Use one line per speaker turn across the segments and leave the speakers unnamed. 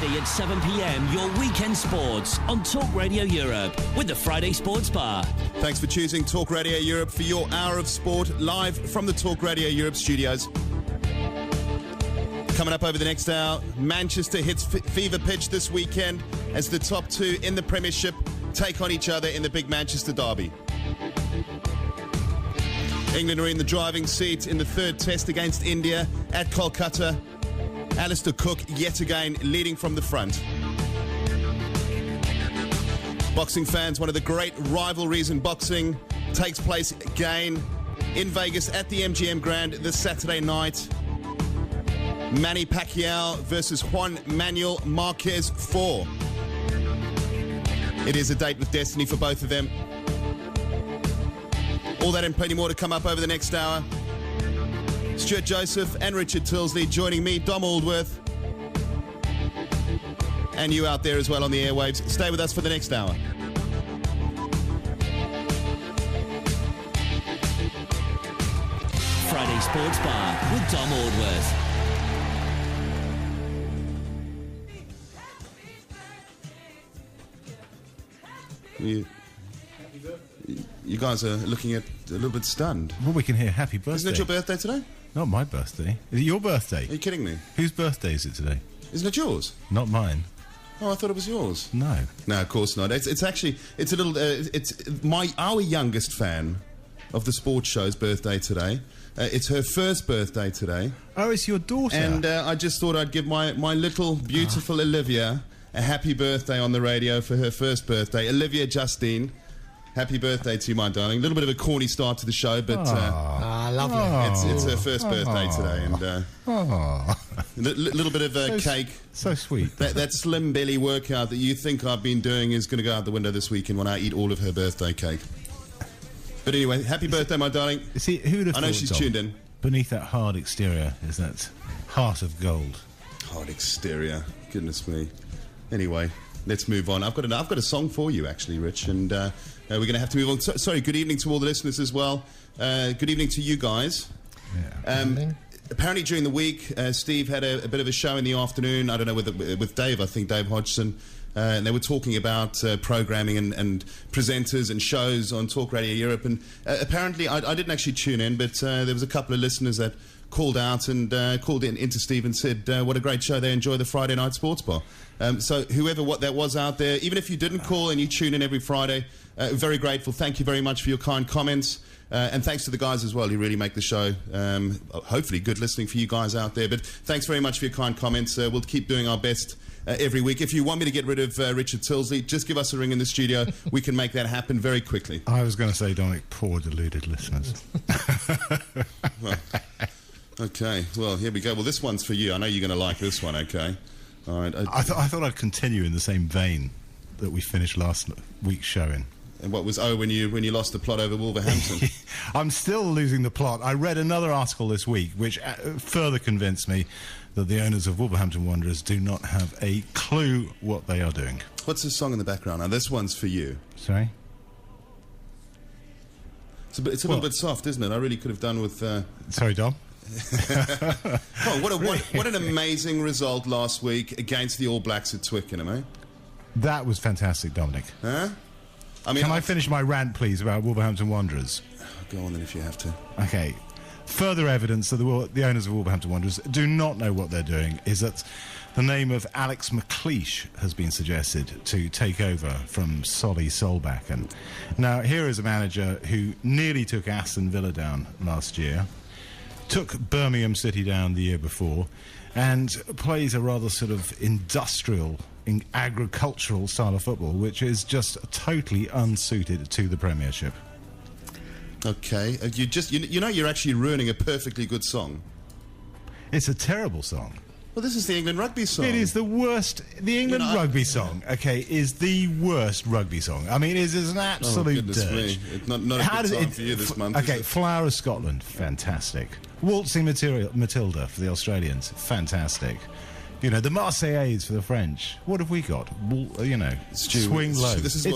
Friday at 7 p.m, your weekend sports on Talk Radio Europe with the Friday Sports Bar.
Thanks for choosing Talk Radio Europe for your hour of sport, live from the Talk Radio Europe studios. Coming up over the next hour, Manchester hits fever pitch this weekend as the top two in the Premiership take on each other in the big Manchester derby. England are in the driving seat in the third test against India at Kolkata. Alistair Cook yet again leading from the front. Boxing fans, one of the great rivalries in boxing takes place again in Vegas at the MGM Grand this Saturday night. Manny Pacquiao versus Juan Manuel Marquez 4. It is a date with destiny for both of them. All that and plenty more to come up over the next hour. Stuart Joseph and Richard Tilsley joining me, Dom Aldworth, and you out there as well on the airwaves. Stay with us for the next hour.
Friday Sports Bar with Dom Aldworth.
You guys are looking at a little bit stunned.
Well, we can hear happy birthday.
Isn't it your birthday today?
Not my birthday. Is it your birthday?
Are you kidding me?
Whose birthday is it today?
Isn't it yours?
Not mine.
Oh, I thought it was yours.
No.
No, of course not. It's a little. It's our youngest fan of the sports show's birthday today. It's her first birthday today.
Oh, it's your daughter.
And I just thought I'd give my little beautiful Olivia a happy birthday on the radio for her first birthday. Olivia Justine, happy birthday to you, my darling. A little bit of a corny start to the show, but
lovely.
It's her first birthday today, and a little bit of cake.
So sweet.
That slim belly workout that you think I've been doing is going to go out the window this weekend when I eat all of her birthday cake. But anyway, happy birthday, my darling.
See, who'd have
I know
thought,
she's
Dom,
tuned in.
Beneath that hard exterior is that heart of gold.
Hard exterior. Goodness me. Anyway, let's move on. I've got a song for you, actually, Rich, and we're going to have to move on. Sorry, good evening to all the listeners as well. Good evening to you guys.
Yeah.
Apparently during the week, Steve had a bit of a show in the afternoon, I don't know, with Dave, I think, Dave Hodgson, and they were talking about programming and presenters and shows on Talk Radio Europe, and apparently, I didn't actually tune in, but there was a couple of listeners that called out and called into Steve and said what a great show, they enjoy the Friday Night Sports Bar. So whoever that was out there, even if you didn't call and you tune in every Friday, very grateful. Thank you very much for your kind comments. And thanks to the guys as well who really make the show. Hopefully good listening for you guys out there. But thanks very much for your kind comments. We'll keep doing our best every week. If you want me to get rid of Richard Tilsley, just give us a ring in the studio. We can make that happen very quickly.
I was going to say, Dominic, poor deluded listeners.
Well, okay, well, here we go. Well, this one's for you. I know you're going to like this one, okay? All right.
I thought I'd continue in the same vein that we finished last week's show in.
And what was when you lost the plot over Wolverhampton?
I'm still losing the plot. I read another article this week which further convinced me that the owners of Wolverhampton Wanderers do not have a clue what they are doing.
What's the song in the background? Now, this one's for you.
Sorry?
It's a little bit soft, isn't it? I really could have done with...
Sorry, Dom?
Oh, what an amazing result last week against the All Blacks at Twickenham, eh?
That was fantastic, Dominic.
Huh? I mean,
Can I finish my rant, please, about Wolverhampton Wanderers?
Go on then if you have to.
Okay. Further evidence that the owners of Wolverhampton Wanderers do not know what they're doing is that the name of Alex McLeish has been suggested to take over from Solly Solbakken. Now, here is a manager who nearly took Aston Villa down last year, took Birmingham City down the year before, and plays a rather sort of industrial, agricultural style of football, which is just totally unsuited to the Premiership.
Okay, you're actually ruining a perfectly good song.
It's a terrible song.
Well, this is the England rugby song.
It is the worst. The England rugby song, okay, is the worst rugby song. I mean, it is an absolute dirge.
It's not a good song for you this month.
Okay, Flower of Scotland, fantastic. Waltzing Matilda for the Australians, fantastic. You know, the Marseillaise for the French. What have we got? Swing low.
This is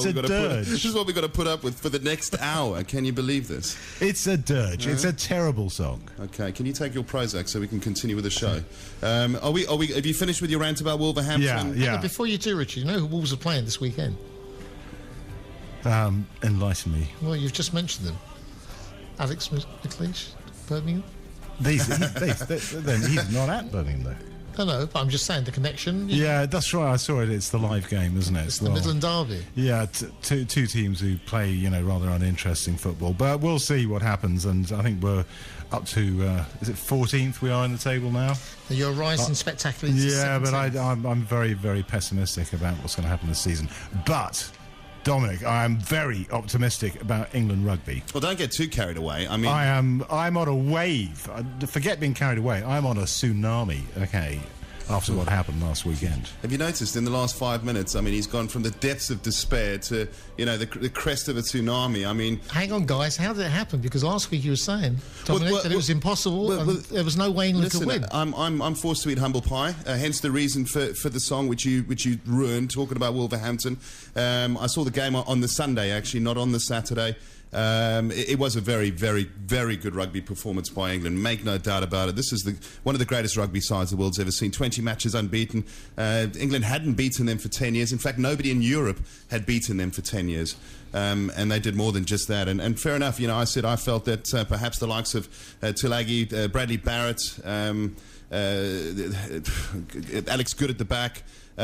what we've got to put up with for the next hour. Can you believe this?
It's a dirge. It's a terrible song.
Okay, can you take your Prozac so we can continue with the show? Have you finished with your rant about Wolverhampton?
Yeah.
Before you do, Richard, you know who Wolves are playing this weekend?
Enlighten me.
Well, you've just mentioned them. Alex McLeish, Birmingham.
He's not at Birmingham, though.
No, but I'm just saying the connection.
Yeah, that's right. I saw it. It's the live game, isn't it?
It's the Midland Derby.
Yeah, two teams who play, rather uninteresting football. But we'll see what happens. And I think we're up to, is it 14th we are in the table now?
You're rising spectacularly to 17th.
But I'm very, very pessimistic about what's going to happen this season. But Dominic, I am very optimistic about England rugby.
Well, don't get too carried away. I mean,
I'm on a wave. Forget being carried away. I'm on a tsunami. Okay. After what happened last weekend.
Have you noticed in the last 5 minutes, I mean, he's gone from the depths of despair to, the crest of a tsunami. I mean...
Hang on, guys. How did it happen? Because last week you were saying, Dominic, that it was impossible and there was no way England could win.
I'm forced to eat humble pie, hence the reason for the song which you ruined, talking about Wolverhampton. I saw the game on the Sunday, actually, not on the Saturday. It was a very, very, very good rugby performance by England. Make no doubt about it. This is one of the greatest rugby sides the world's ever seen. 20 matches unbeaten. England hadn't beaten them for 10 years. In fact, nobody in Europe had beaten them for 10 years. And they did more than just that. And fair enough, I felt that perhaps the likes of Tulagi, Bradley Barrett, Alex Good at the back,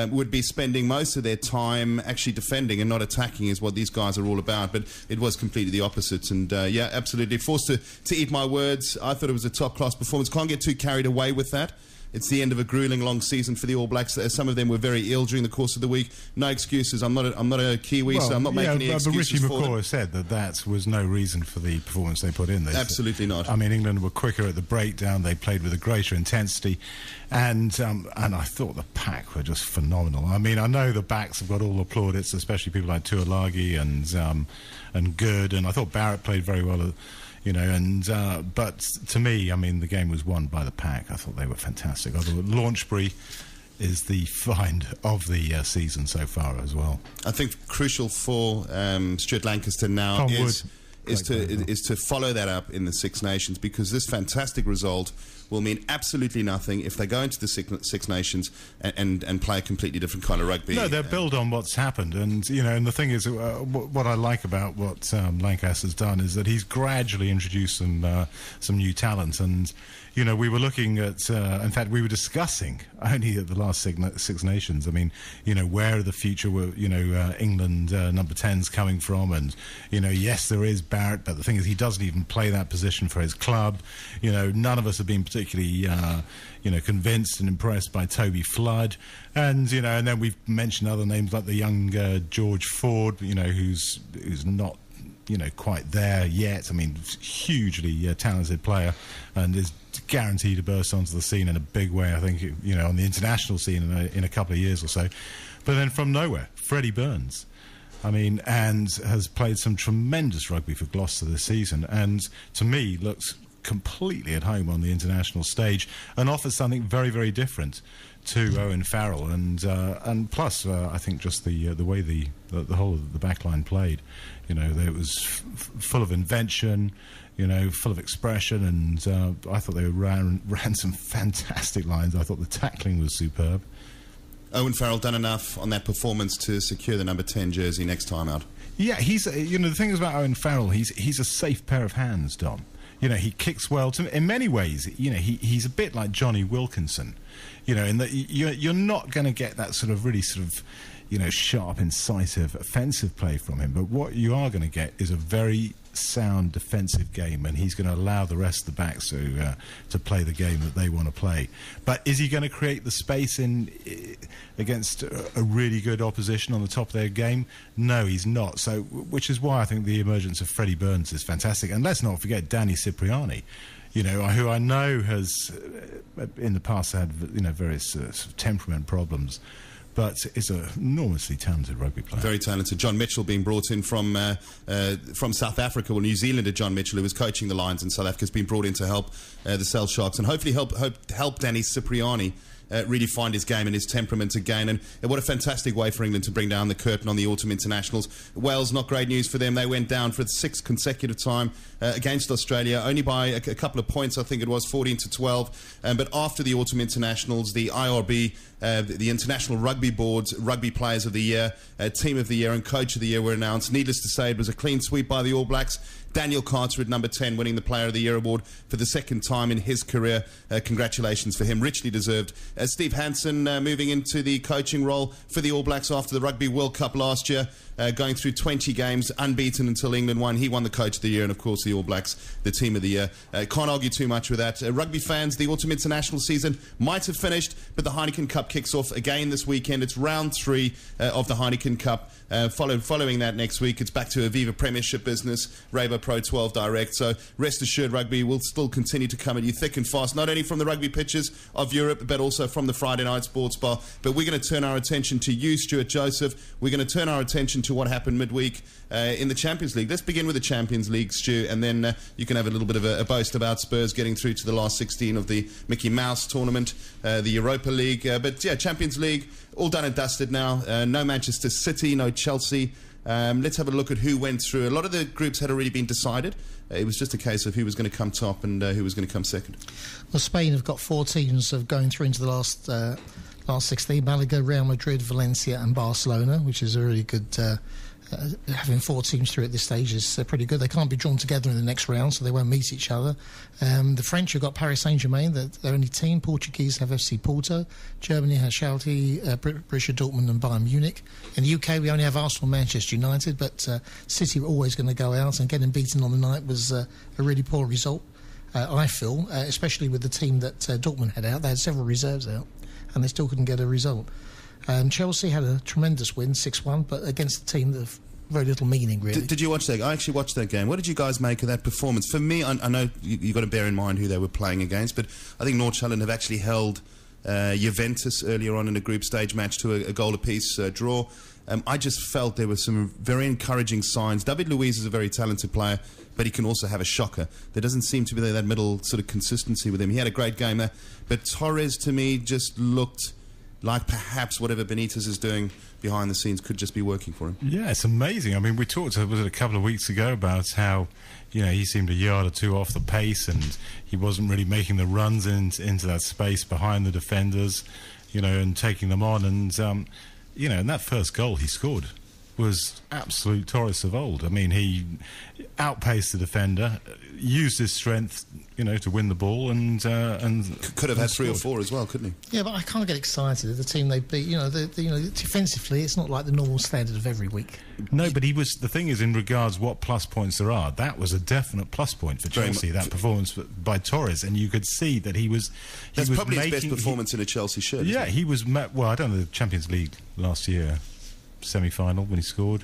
would be spending most of their time actually defending and not attacking is what these guys are all about. But it was completely the opposite. And, absolutely. Forced to eat my words. I thought it was a top-class performance. Can't get too carried away with that. It's the end of a grueling long season for the All Blacks. Some of them were very ill during the course of the week. No excuses. I'm not a Kiwi, so I'm not making any excuses
but
for
Richie
them.
McCaw said that was no reason for the performance they put in.
Absolutely not.
I mean, England were quicker at the breakdown. They played with a greater intensity, and I thought the pack were just phenomenal. I mean, I know the backs have got all the plaudits, especially people like Tuilagi and Good, and I thought Barrett played very well. But to me, I mean, the game was won by the pack. I thought they were fantastic. I thought Launchbury is the find of the season so far as well.
I think crucial for Stuart Lancaster now is to follow that up in the Six Nations, because this fantastic result will mean absolutely nothing if they go into the Six Nations and play a completely different kind of rugby.
No, they'll build on what's happened, and and the thing is, what I like about what Lancaster's done is that he's gradually introduced some new talent, and we were looking at, in fact, we were discussing only at the last Six Nations. I mean, where the future England number 10's coming from, and yes, there is Barrett, but the thing is, he doesn't even play that position for his club. None of us have been particularly convinced and impressed by Toby Flood, and then we've mentioned other names like the young George Ford, who's not quite there yet. I mean, hugely talented player, and is guaranteed to burst onto the scene in a big way, I think, on the international scene in a couple of years or so. But then from nowhere, Freddie Burns. I mean, and has played some tremendous rugby for Gloucester this season, and to me looks completely at home on the international stage and offers something very, very different to Owen Farrell, and plus I think just the way the whole of the backline played, it was full of invention, full of expression, and I thought they ran some fantastic lines. I thought the tackling was superb.
Owen Farrell done enough on that performance to secure the number 10 jersey next time out.
Yeah, he's the thing is about Owen Farrell, he's a safe pair of hands, Dom. He kicks well. In many ways, he's a bit like Johnny Wilkinson. In that you're not going to get that sort of really sharp, incisive, offensive play from him. But what you are going to get is a very sound defensive game, and he's going to allow the rest of the backs to play the game that they want to play. But is he going to create the space against a really good opposition on the top of their game? No, he's not. So, which is why I think the emergence of Freddie Burns is fantastic. And let's not forget Danny Cipriani, who I know has in the past had various sort of temperament problems, but is an enormously talented rugby player.
Very talented. John Mitchell being brought in from South Africa, well, New Zealander John Mitchell, who was coaching the Lions in South Africa, has been brought in to help the Cell Sharks and hopefully help Danny Cipriani really find his game and his temperament again. And what a fantastic way for England to bring down the curtain on the autumn internationals. Wales, not great news for them. They went down for the 6th consecutive time against Australia, only by a couple of points. I think it was 14-12. But after the autumn internationals, the IRB, the International Rugby Board's Rugby Players of the Year, Team of the Year and Coach of the Year were announced. Needless to say, it was a clean sweep by the All Blacks. Daniel Carter at number 10 winning the Player of the Year award for the 2nd time in his career. Congratulations for him, richly deserved. Steve Hansen moving into the coaching role for the All Blacks after the Rugby World Cup last year, going through 20 games, unbeaten until England won. He won the Coach of the Year and, of course, the All Blacks, the Team of the Year. Can't argue too much with that. Rugby fans, the autumn international season might have finished, but the Heineken Cup kicks off again this weekend. It's round 3 of the Heineken Cup. Following that next week, it's back to Aviva Premiership business, Rainbow Pro 12 Direct. So rest assured, rugby will still continue to come at you thick and fast, not only from the rugby pitches of Europe, but also from the Friday Night Sports Bar. But we're going to turn our attention to you, Stuart Joseph. We're going to turn our attention to what happened midweek in the Champions League. Let's begin with the Champions League, Stu, and then you can have a little bit of a boast about Spurs getting through to the last 16 of the Mickey Mouse tournament, the Europa League. But yeah, Champions League, all done and dusted now. No Manchester City, no Chelsea. Let's have a look at who went through. A lot of the groups had already been decided. It was just a case of who was going to come top and who was going to come second.
Well, Spain have got 4 teams of going through into the last 16. Malaga, Real Madrid, Valencia and Barcelona, which is a really good... having 4 teams through at this stage is pretty good. They can't be drawn together in the next round, so they won't meet each other. The French have got Paris Saint-Germain, their only team. Portuguese have FC Porto. Germany has Schalke, Borussia Dortmund and Bayern Munich. In the UK, we only have Arsenal, Manchester United, but City were always going to go out, and getting beaten on the night was a really poor result, I feel, especially with the team that Dortmund had out. They had several reserves out, and they still couldn't get a result. Chelsea had a tremendous win, 6-1, but against a team that have very little meaning, really.
Did you watch that? I actually watched that game. What did you guys make of that performance? For me, I know you've got to bear in mind who they were playing against, but I think Nordsjælland have actually held Juventus earlier on in a group stage match to a goal apiece draw. I just felt there were some very encouraging signs. David Luiz is a very talented player, but he can also have a shocker. There doesn't seem to be that middle sort of consistency with him. He had a great game there, but Torres, to me, just looked like perhaps whatever Benitez is doing behind the scenes could just be working for him. Yeah,
it's amazing. I mean, we talked was it a couple of weeks ago about how, he seemed a yard or two off the pace and he wasn't really making the runs into that space behind the defenders, and taking them on. And, and that first goal he scored was absolute Torres of old. I mean, he outpaced the defender, used his strength, to win the ball, and
could have had 3 or 4 as well, couldn't he?
Yeah, but I can't get excited at the team they beat. Defensively, it's not like the normal standard of every week.
No, but he was. The thing is, in regards what plus points there are, that was a definite plus point for Chelsea. That performance by Torres, and you could see that he was.
That's probably his best performance in a Chelsea shirt.
Yeah, he was. Well, I don't know, the Champions League last year. Semi-final when he scored.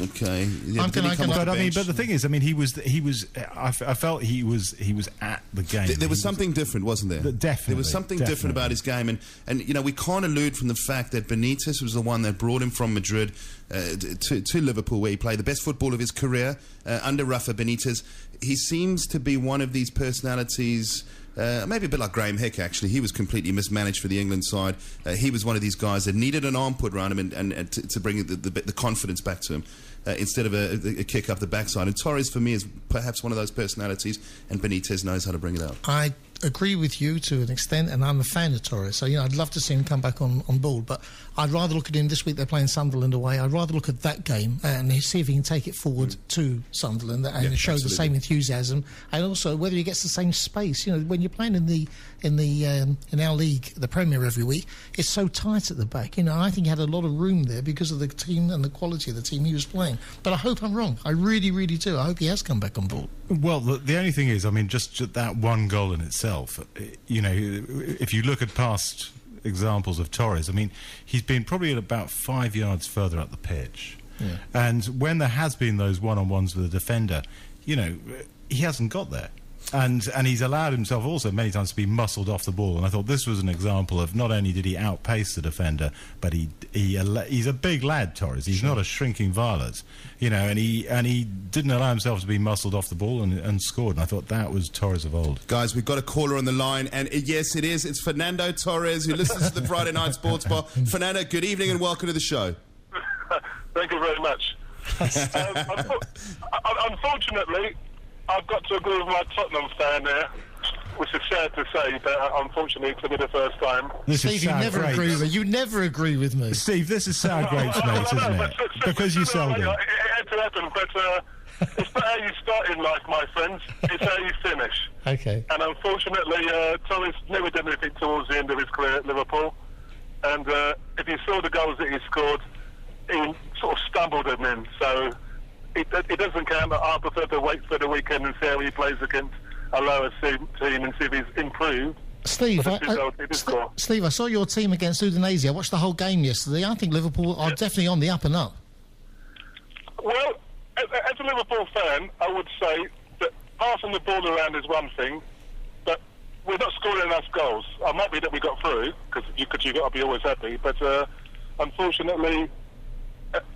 Okay,
yeah, but the thing is, he was. I felt he was at the game.
There was something different, wasn't there?
Definitely,
there was something different about his game, and we can't elude from the fact that Benitez was the one that brought him from Madrid to Liverpool, where he played the best football of his career under Rafa Benitez. He seems to be one of these personalities. Maybe a bit like Graham Hick, actually. He was completely mismanaged for the England side. He was one of these guys that needed an arm put around him and to bring the confidence back to him instead of a kick up the backside. And Torres, for me, is perhaps one of those personalities, and Benitez knows how to bring it out.
I agree with you to an extent, and I'm a fan of Torres, so I'd love to see him come back on board, but I'd rather look at him this week. They're playing Sunderland away. I'd rather look at that game and see if he can take it forward to Sunderland and show the same enthusiasm, and also whether he gets the same space. When you're playing in our league, the Premier, every week, it's so tight at the back. I think he had a lot of room there because of the team and the quality of the team he was playing. But I hope I'm wrong. I really, really do. I hope he has come back on board.
Well, the only thing is, just that one goal in itself. If you look at past examples of Torres, he's been probably at about 5 yards further up the pitch. Yeah. And when there has been those one-on-ones with a defender, he hasn't got there. And he's allowed himself also many times to be muscled off the ball. And I thought this was an example of not only did he outpace the defender, but he's a big lad, Torres. He's not a shrinking violet, you know. And he didn't allow himself to be muscled off the ball and scored. And I thought that was Torres of old.
Guys, we've got a caller on the line, and yes, it is. It's Fernando Torres who listens to the Friday Night Sports Bar. Fernando, good evening and welcome to the show.
Thank you very much. Unfortunately, I've got to agree with my Tottenham fan there, which is sad to say, but unfortunately it's going to be the first time.
Steve, you never agree with me. You never agree with me.
Steve, this is sour grapes, mate, isn't it? Because you sold it.
It had to happen, but it's not how you start in life, my friends. It's how you finish.
Okay.
And unfortunately, Torres never did anything towards the end of his career at Liverpool. And if you saw the goals that he scored, he sort of stumbled them in. So it doesn't count. I prefer to wait for the weekend and see how he plays against a lower team and see if he's improved.
Steve, Steve, I saw your team against Udinese. I watched the whole game yesterday. I think Liverpool are definitely on the up and up.
Well, as a Liverpool fan, I would say that passing the ball around is one thing, but we're not scoring enough goals. It might be that we got through, because you've got to be always happy, but unfortunately,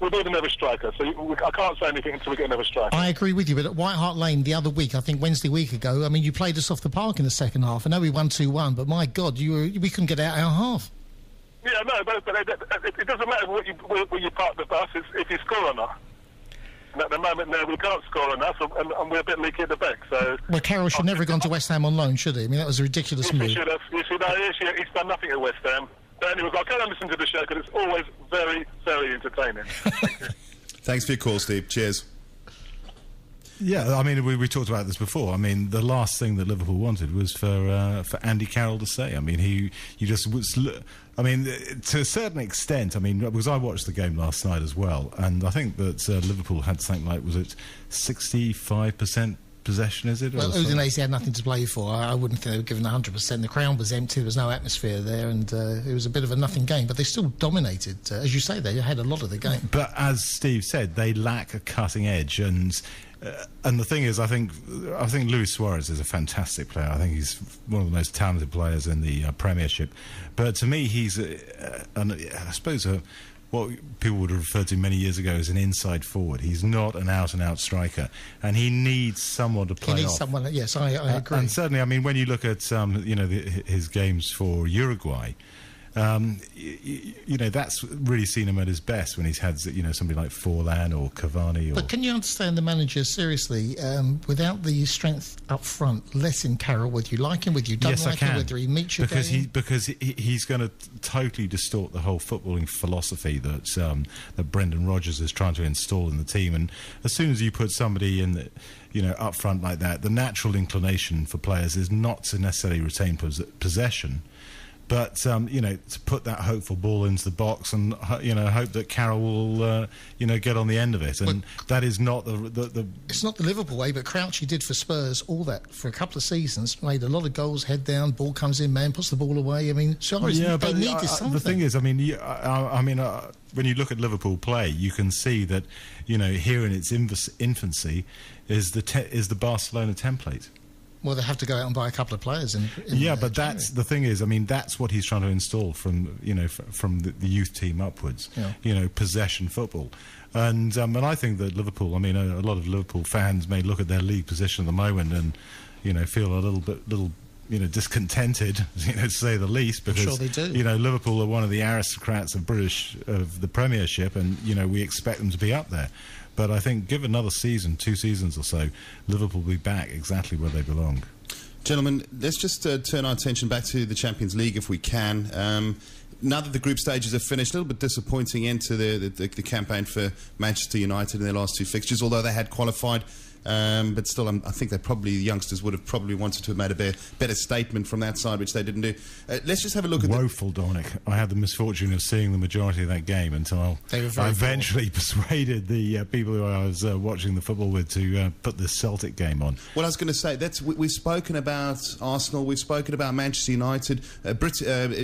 we need another striker, so I can't say anything until we get another striker.
I agree with you, but at White Hart Lane the other week, I think Wednesday week ago, I mean, you played us off the park in the second half. I know we won 2-1, but my God, we couldn't get out our half.
Yeah, no, but it doesn't matter where you park the bus, it's if you score or not. And at the moment now, we can't score enough, and we're a bit leaky at the back. So, well,
Carroll should never have gone to West Ham on loan, should he? I mean, that was a ridiculous move.
He should have. He's done nothing at West Ham. But anyway, I can't listen to the show because it's always very, very entertaining.
Thanks for your call, Steve. Cheers.
Yeah, I mean, we talked about this before. I mean, the last thing that Liverpool wanted was for Andy Carroll to say. I mean, he just was. I mean, to a certain extent. I mean, because I watched the game last night as well, and I think that Liverpool had something like, was it 65% possession? Is it?
Well, Udinese had nothing to play for. I wouldn't think they were given 100%. The crowd was empty. There was no atmosphere there, and it was a bit of a nothing game. But they still dominated, as you say. They had a lot of the game.
But as Steve said, they lack a cutting edge, and the thing is, I think Luis Suarez is a fantastic player. I think he's one of the most talented players in the Premiership. But to me, he's, I suppose, what people would have referred to many years ago as an inside forward. He's not an out-and-out striker, and he needs someone to play off.
He needs someone. Yes, I agree.
And certainly, I mean, when you look at his games for Uruguay. That's really seen him at his best when he's had, somebody like Forlan or Cavani.
But can you understand the manager, seriously, without the strength up front, letting Carroll, whether you like him, whether you don't like him, whether he meets your game?
Because he's going to totally distort the whole footballing philosophy that Brendan Rodgers is trying to install in the team. And as soon as you put somebody in up front like that, the natural inclination for players is not to necessarily retain possession, but to put that hopeful ball into the box and hope that Carroll will get on the end of it, and that is not the. It's
not the Liverpool way, but Crouchy did for Spurs all that for a couple of seasons. Made a lot of goals, head down, ball comes in, man puts the ball away. I mean, sorry, they needed something.
The thing is, I mean, when you look at Liverpool play, you can see that here in its infancy is the Barcelona template.
Well, they have to go out and buy a couple of players.
But that's the thing is, I mean, that's what he's trying to install from the youth team upwards. Yeah. Possession football, and I think that Liverpool. I mean, a lot of Liverpool fans may look at their league position at the moment and feel a little discontented, to say the least, because
sure they do.
Liverpool are one of the aristocrats of the Premiership, and we expect them to be up there. But I think give another season, 2 seasons or so, Liverpool will be back exactly where they belong.
Gentlemen, let's just turn our attention back to the Champions League if we can. Now that the group stages are finished, a little bit disappointing end to the campaign for Manchester United in their last 2 fixtures, although they had qualified. But still, I think the youngsters would have probably wanted to have made a better statement from that side, which they didn't do. Let's just have a look at
woeful, Dominic. I had the misfortune of seeing the majority of that game until I eventually persuaded the people who I was watching the football with to put the Celtic game on.
Well, I was going to say, we've spoken about Arsenal, we've spoken about Manchester United,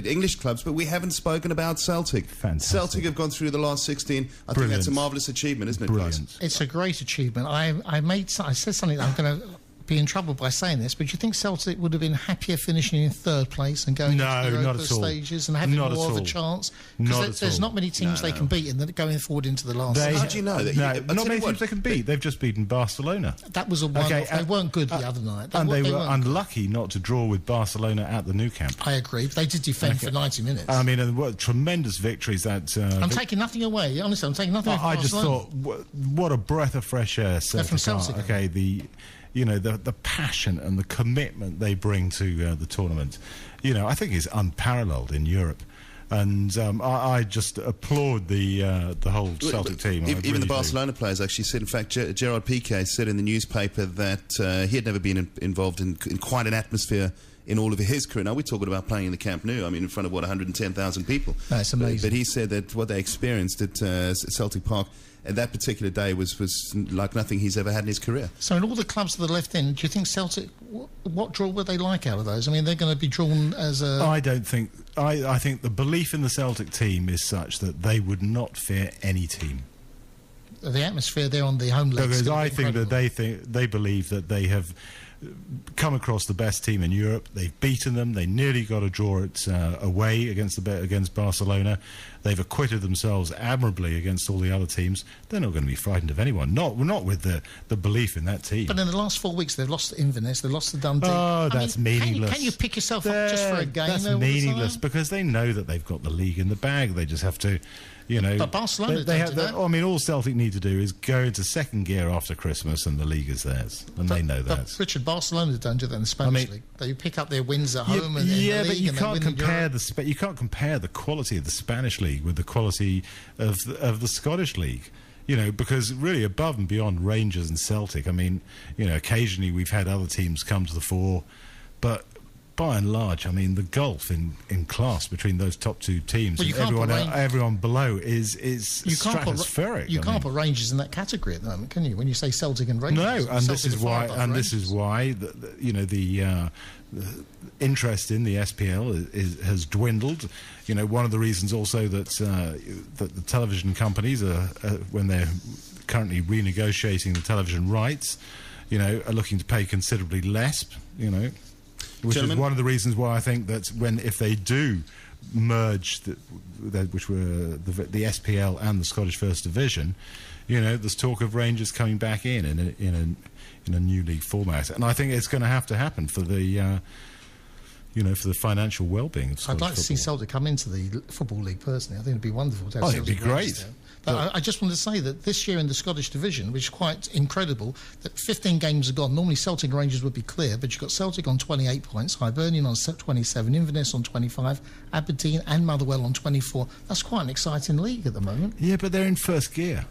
English clubs, but we haven't spoken about Celtic.
Fantastic.
Celtic have gone through the last 16. I think that's a marvellous achievement, isn't it,
Brilliant.
guys?
It's a great achievement. I said something that I'm going to be in trouble by saying this, but do you think Celtic would have been happier finishing in third place and going into the Europa stages and having more of a chance? Because there's not many teams they can beat in that going forward into the last.
How do you know that?
Not many teams they can beat. They've just beaten Barcelona.
That was a one-off. They weren't good the other night.
They were unlucky not to draw with Barcelona at the Nou Camp.
I agree. They did defend for 90 minutes.
I mean, and what tremendous victories that...
I'm taking nothing away. Honestly, I'm taking nothing away from
I just
Barcelona.
thought, what a breath of fresh air Celtic
from Celtic.
are. The passion and the commitment they bring to the tournament, I think is unparalleled in Europe. And I just applaud the whole Celtic team.
Even the Barcelona players actually said, in fact, Gerard Piqué said in the newspaper that he had never been involved in quite an atmosphere in all of his career. Now, we're talking about playing in the Camp Nou, I mean, in front of, 110,000 people.
That's amazing.
But he said that what they experienced at Celtic Park and that particular day was like nothing he's ever had in his career.
So in all the clubs that are left in, do you think Celtic, what draw would they like out of those? I mean, they're going to be drawn as a...
I don't think... I think the belief in the Celtic team is such that they would not fear any team.
The atmosphere there on the home legs...
Because I think that they believe that they have come across the best team in Europe. They've beaten them. They nearly got a draw at away against Barcelona. They've acquitted themselves admirably against all the other teams. They're not going to be frightened of anyone. Not with the belief in that team.
But in the last 4 weeks, they've lost to Inverness. They've lost to Dundee.
Oh, that's meaningless.
Can you pick yourself up just for a game?
That's meaningless because they know that they've got the league in the bag. They just have to...
But Barcelona don't do that.
I mean, all Celtic need to do is go into second gear after Christmas and the league is theirs. And they know that.
But Richard, Barcelona don't do that in the Spanish league. They pick up their wins at home and in the league.
But you can't compare the quality of the Spanish league with the quality of the Scottish league. Because really above and beyond Rangers and Celtic, I mean, occasionally we've had other teams come to the fore, but by and large, I mean, the gulf in class between those top two teams and everyone below is stratospheric.
You can't put Rangers in that category at the moment, can you? When you say Celtic and Rangers,
no, and this is why the interest in the SPL has dwindled. One of the reasons also that the television companies are when they're currently renegotiating the television rights, are looking to pay considerably less. Which is one of the reasons why I think that if they do merge, which were the SPL and the Scottish First Division, there's talk of Rangers coming back in a new league format, and I think it's going to happen for the for the financial well-being of Scottish
I'd like to see
football.
Celtic come into the Football League personally. I think it'd be wonderful to have
It'd be great.
But I just wanted to say that this year in the Scottish Division, which is quite incredible, that 15 games are gone. Normally Celtic and Rangers would be clear, but you've got Celtic on 28 points, Hibernian on 27, Inverness on 25, Aberdeen and Motherwell on 24. That's quite an exciting league at the moment.
Yeah, but they're in first gear.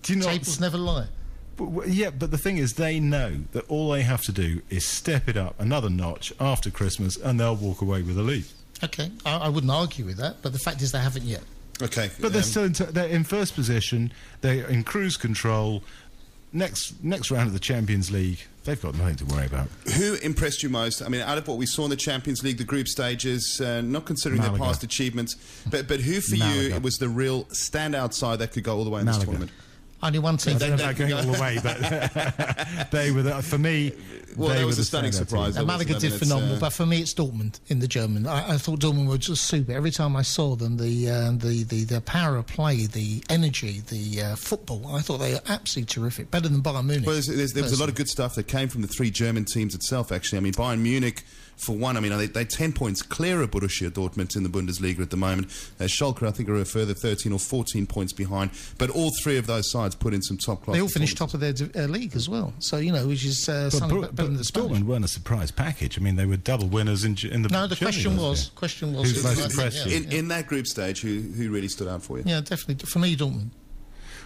Tables never lie.
Yeah, but the thing is, they know that all they have to do is step it up another notch after Christmas and they'll walk away with the league.
Okay, I wouldn't argue with that, but the fact is they haven't yet.
Okay.
But they're still they're in first position, they're in cruise control. Next round of the Champions League, they've got nothing to worry about.
Who impressed you most? I mean, out of what we saw in the Champions League, the group stages, not considering their past achievements, but who for you was the real standout side that could go all the way in this tournament?
Only one team.
They're not going all the way, but they were, for me...
Well, that was a stunning surprise.
Malaga did phenomenal, but for me it's Dortmund in the German. I thought Dortmund were just super. Every time I saw them, the power of play, the energy, the football, I thought they were absolutely terrific. Better than Bayern Munich.
Well, there was a lot of good stuff that came from the three German teams itself, actually. I mean, Bayern Munich, for one, I mean, they're 10 points clear of Borussia Dortmund in the Bundesliga at the moment. Schalke, I think, are a further 13 or 14 points behind. But all three of those sides put in some top-class.
They all finished top of their league as well. So, which is something better than the Spanish.
Dortmund weren't a surprise package. I mean, they were double winners in the...
No, the question was
who's most impressed you?
In that group stage, who really stood out for you?
Yeah, definitely. For me, Dortmund.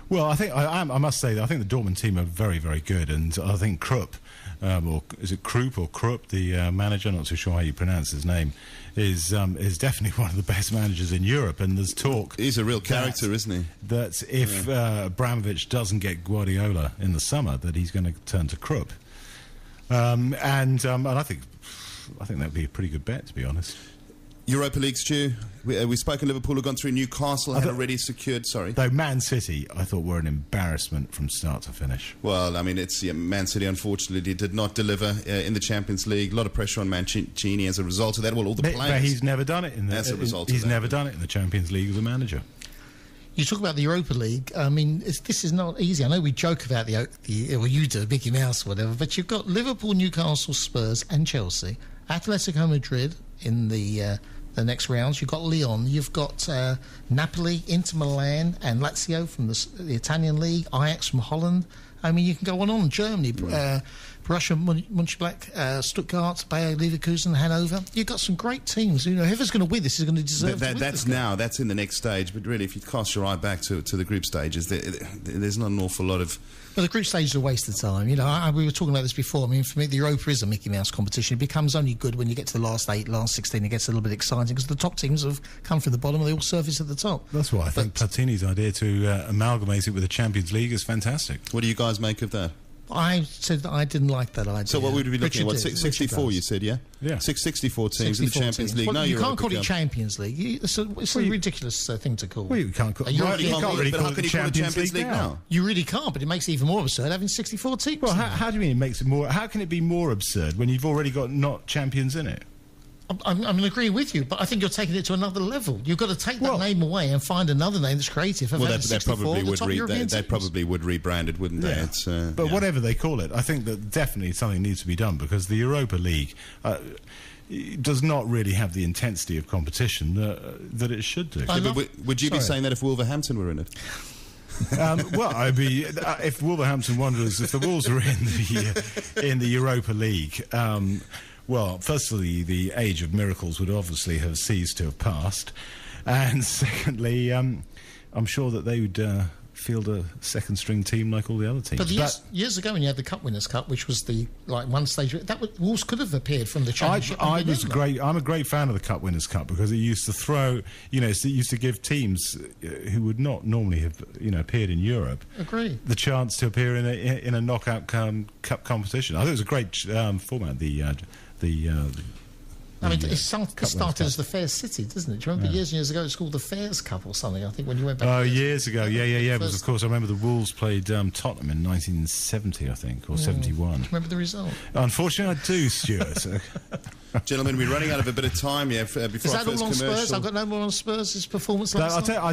Well, I think I must say that I think the Dortmund team are very, very good, and I think Krupp, or is it Krupp or Krupp, the manager, not too sure how you pronounce his name, is definitely one of the best managers in Europe. And there's talk
he's a real character, isn't he?
That if Abramovich doesn't get Guardiola in the summer, that he's going to turn to Krupp, and I think that would be a pretty good bet, to be honest.
Europa League, Stu. We spoke in Liverpool, have gone through Newcastle, had already secured,
Though Man City, I thought, were an embarrassment from start to finish.
Well, I mean, Man City, unfortunately, did not deliver in the Champions League. A lot of pressure on Mancini as a result of that. Well, all the players.
But he's never done it
as a result
He's
of that.
never done it in the Champions League as a manager.
You talk about the Europa League. I mean, this is not easy. I know we joke about well, you do, Mickey Mouse or whatever, but you've got Liverpool, Newcastle, Spurs and Chelsea, Atletico Madrid in the next rounds. You've got Lyon, you've got Napoli, Inter Milan and Lazio from the Italian league, Ajax from Holland. I mean, you can go on. Germany, Borussia Mönchengladbach, Stuttgart, Bayer Leverkusen, Hanover. You've got some great teams. You know, whoever's going to win this is going to deserve to win
That's
this
now. That's in the next stage. But really, if you cast your eye back to the group stages, there's not an awful lot of...
Well, the group stage is a waste of time. You know, we were talking about this before. I mean, for me, the Europa is a Mickey Mouse competition. It becomes only good when you get to the last 8, last 16. It gets a little bit exciting because the top teams have come from the bottom and they all surface at the top.
That's why I think Platini's idea to amalgamate it with the Champions League is fantastic.
What do you guys make of that?
I said that I didn't like that idea.
So what would we be looking at? What, 64 you said, yeah?
Yeah.
64 teams in the Champions League.
Well,
no,
you can't call it Champions League. It's a ridiculous thing to call.
Well, you can't call it.
You can't really call it the Champions League now.
You really can't, but it makes it even more absurd having 64 teams.
Well, how do you mean it makes it more... How can it be more absurd when you've already got not champions in it?
I'm agreeing with you, but I think you're taking it to another level. You've got to take that name away and find another name that's creative.
Well, they probably would rebrand it, wouldn't they?
Yeah. But whatever they call it, I think that definitely something needs to be done because the Europa League does not really have the intensity of competition that it should do.
Would you be saying that if Wolverhampton were in it?
Well, I'd be if Wolverhampton Wanderers, if the Wolves were in the Europa League. Well, firstly, the age of miracles would obviously have ceased to have passed. And secondly, I'm sure that they would field a second-string team like all the other teams.
But years ago when you had the Cup Winners' Cup, which was the one stage, Wolves could have appeared from the Championship.
I'm a great fan of the Cup Winners' Cup because it used to throw, it used to give teams who would not normally have, appeared in Europe,
the
chance to appear in a knockout cup competition. I thought it was a great format.
It started as the Fair City, doesn't it? Do you remember years and years ago it was called the Fairs Cup or something? I think when you went back.
Oh, years ago, yeah. Because of course I remember the Wolves played Tottenham in 1970, I think, or 71.
Do you remember the result?
Unfortunately, I do, Stuart.
Gentlemen, we're running out of a bit of time. Before
is that all on Spurs? I've got no more on Spurs' performance last night.
I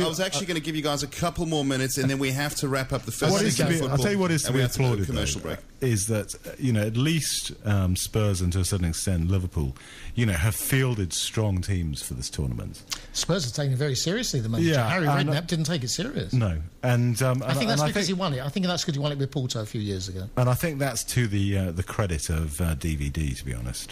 was actually going to give you guys a couple more minutes, and then we have to wrap up the first.
I'll tell you what is to be applauded.
Commercial break
is that at least Spurs and to a certain extent Liverpool, have fielded strong teams for this tournament.
Spurs are taking it very seriously. The manager Harry Redknapp didn't take it serious.
No, and
I think that's because he won it. I think that's because he won it with Porto a few years ago.
And I think that's to the credit of DVD, to be honest.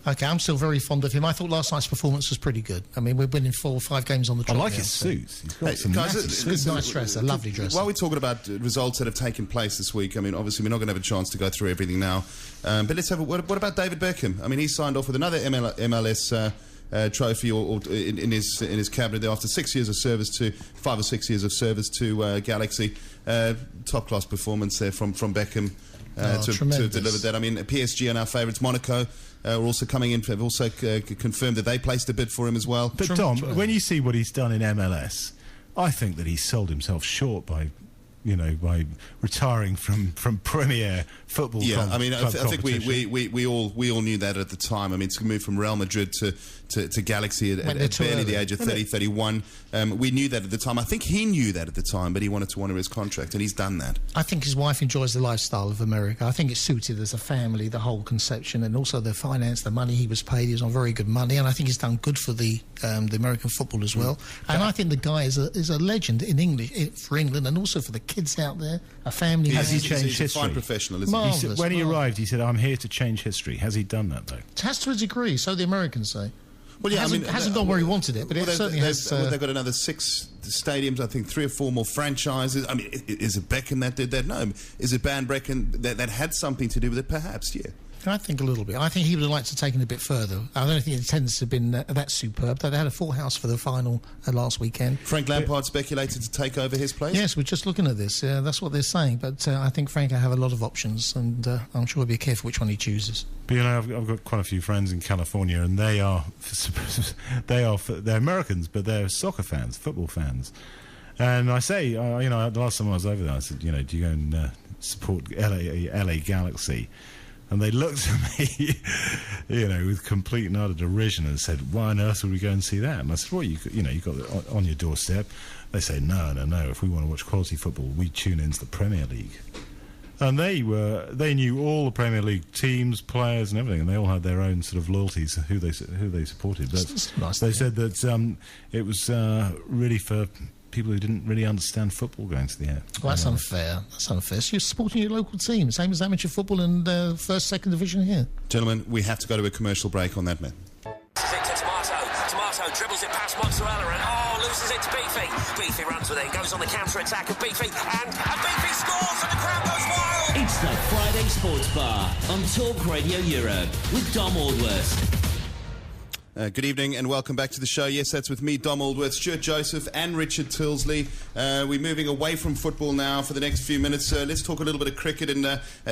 Okay, I'm still very fond of him. I thought last night's performance was pretty good. I mean, we're winning 4 or 5 games on the trot.
I like his suits. He's got some
nice dress, a lovely dress.
While we're talking about results that have taken place this week, I mean, obviously we're not going to have a chance to go through everything now. But let's have what about David Beckham? I mean, he signed off with another MLS trophy in his cabinet there after 5 or 6 years of service to Galaxy. Top class performance there from Beckham to deliver that. I mean, PSG and our favourites, Monaco. Are also coming in. Have also confirmed that they placed a bid for him as well.
But Dom, when you see what he's done in MLS, I think that he's sold himself short by retiring from Premier football.
Yeah, I mean, I think we all knew that at the time. I mean, to move from Real Madrid to Galaxy at barely the age of 30, 31. We knew that at the time. I think he knew that at the time, but he wanted to honour his contract, and he's done that.
I think his wife enjoys the lifestyle of America. I think it's suited as a family, the whole conception, and also the finance, the money he was paid. He was on very good money, and I think he's done good for the American football as well. And I think the guy is a legend in English for England, and also for the kids out there. A family.
Has he changed history?
He's a fine professional, isn't he?
When he arrived, he said, "I'm here to change history." Has he done that though?
It has to a degree. So the Americans say.
Well, yeah,
hasn't gone where he wanted it, but it certainly has.
They've got another 6 stadiums, I think 3 or 4 more franchises. I mean, is it Beckham that did that? No. Is it Van Brecken that had something to do with it? Perhaps, yeah.
I think a little bit. I think he would have liked to take it a bit further. I don't think the attendance had been that superb. They had a full house for the final last weekend.
Frank Lampard speculated to take over his place?
Yes, we're just looking at this. That's what they're saying. But I think Frank will have a lot of options, and I'm sure he'll be careful which one he chooses.
But I've got quite a few friends in California, and they're Americans, but they're soccer fans, football fans. And I say, the last time I was over there, I said, do you go and support LA Galaxy? And they looked at me, with complete and utter derision and said, why on earth would we go and see that? And I said, well, you got it on your doorstep. They say, no. If we want to watch quality football, we tune into the Premier League. And they knew all the Premier League teams, players, and everything, and they all had their own sort of loyalties, who they supported. But
nice
they said that it was really for people who didn't really understand football going to the air.
Well, that's unfair. That's unfair. So you're supporting your local team, same as amateur football in first, second division here.
Gentlemen, we have to go to a commercial break on that, man.
Tomato dribbles it past Mozzarella and loses it to Beefy. Beefy runs with it, goes on the counter-attack of Beefy, and Beefy scores and the crowd goes wild.
It's the Friday Sports Bar on Talk Radio Europe with Dom Aldworth.
Good evening and welcome back to the show. Yes, that's with me, Dom Aldworth, Stuart Joseph and Richard Tilsley. We're moving away from football now for the next few minutes. Let's talk a little bit of cricket.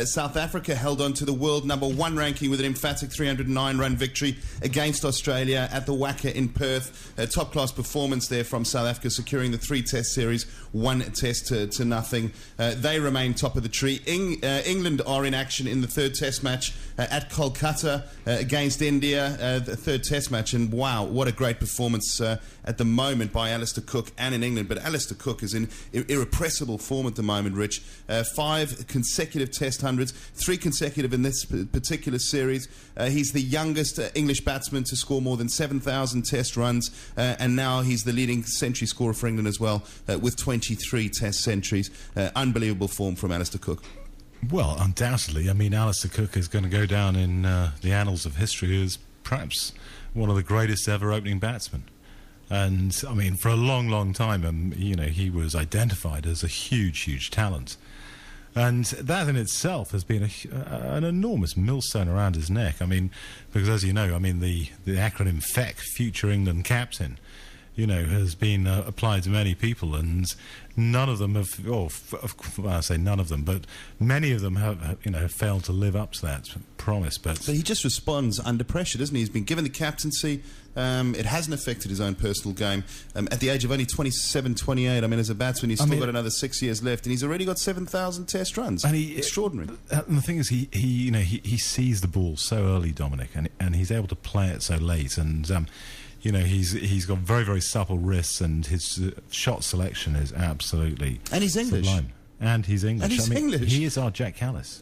South Africa held on to the world #1 ranking with an emphatic 309-run victory against Australia at the Wacker in Perth. A top-class performance there from South Africa, securing the 3-test series, 1 test to nothing. They remain top of the tree. England are in action in the 3rd test match at Kolkata against India, the 3rd test match, and wow, what a great performance at the moment by Alistair Cook and in England. But Alistair Cook is in irrepressible form at the moment, Rich. 5 consecutive test hundreds, 3 consecutive in this particular series. He's the youngest English batsman to score more than 7,000 test runs, and now he's the leading century scorer for England as well, with 23 test centuries. Unbelievable form from Alistair Cook.
Well, undoubtedly. I mean, Alistair Cook is going to go down in the annals of history as perhaps one of the greatest ever opening batsmen. And, I mean, for a long, long time, he was identified as a huge talent. And that in itself has been an enormous millstone around his neck. I mean, because as you know, the acronym FEC, Future England Captain, has been applied to many people, and none of them have, I say none of them, but many of them have failed to live up to that promise. But
he just responds under pressure, doesn't he? He's been given the captaincy. It hasn't affected his own personal game. At the age of only 27, 28, as a batsman, he's still got another 6 years left, and he's already got 7,000 test runs. And extraordinary.
And the thing is, he sees the ball so early, Dominic, and he's able to play it so late, and he's got very, very supple wrists, and his shot selection is absolutely
and he's English.
Sublime. And he's English.
And he's English.
He is our Jack Callis.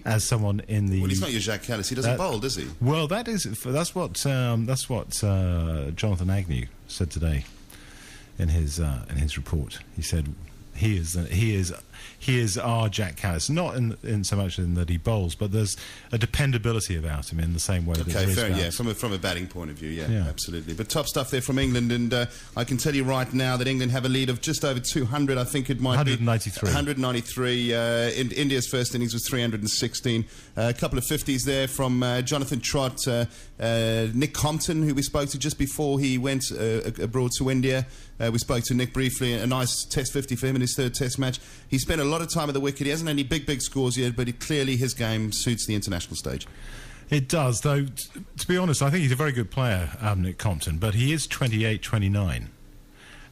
As someone in the...
Well, he's not your Jack Callis. He doesn't bowl, does he?
Well, that's what Jonathan Agnew said today in his report. He said he is our Jack Callis, not in so much in that he bowls, but there's a dependability about him in the same way that there is
fair, yeah, from a batting point of view, yeah, absolutely. But top stuff there from England, and I can tell you right now that England have a lead of just over 200. I think it might
193.
be 193. India's first innings was 316. A couple of 50s there from Jonathan Trott, Nick Compton, who we spoke to just before he went abroad to India. We spoke to Nick briefly. A nice test 50 for him in his 3rd test match. He spent a lot of time at the wicket. He hasn't had any big scores yet, but clearly his game suits the international stage.
It does, though, to be honest, I think he's a very good player, Nick Compton, but he is 28, 29.